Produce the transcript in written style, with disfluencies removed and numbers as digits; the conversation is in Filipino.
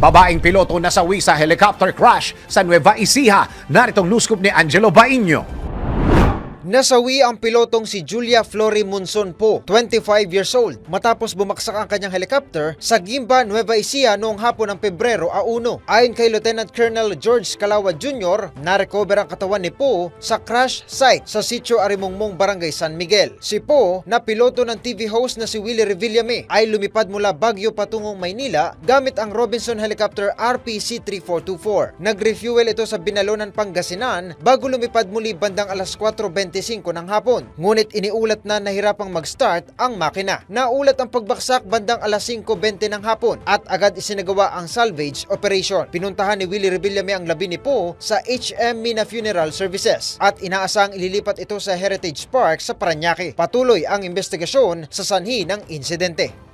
Babaeng piloto nasawi sa helicopter crash sa Nueva Ecija. Naritong news scoop ni Angelo Bainyo. Nasawi ang pilotong si Julia Flory Monson po, 25 years old, matapos bumaksak ang kanyang helicopter sa Gimba, Nueva Ecija noong hapon ng Pebrero 1. Ayon kay Lieutenant Colonel George Calawad Jr., na-recover ang katawan ni Po sa crash site sa Sitio Arimongmong, Barangay San Miguel. Si Po, na piloto ng TV host na si Willie Revillame, ay lumipad mula Baguio patungong Maynila gamit ang Robinson Helicopter RPC-3424. Nag-refuel ito sa Binalonan, Pangasinan bago lumipad muli bandang alas 4:25 ng hapon. Ngunit iniulat na nahirapang mag-start ang makina. Naulat ang pagbaksak bandang alas 5:20 ng hapon at agad isinagawa ang salvage operation. Pinuntahan ni Willie Revillame ang labi ni Po sa HM Mina Funeral Services at inaasang ililipat ito sa Heritage Park sa Parañaque. Patuloy ang investigasyon sa sanhi ng insidente.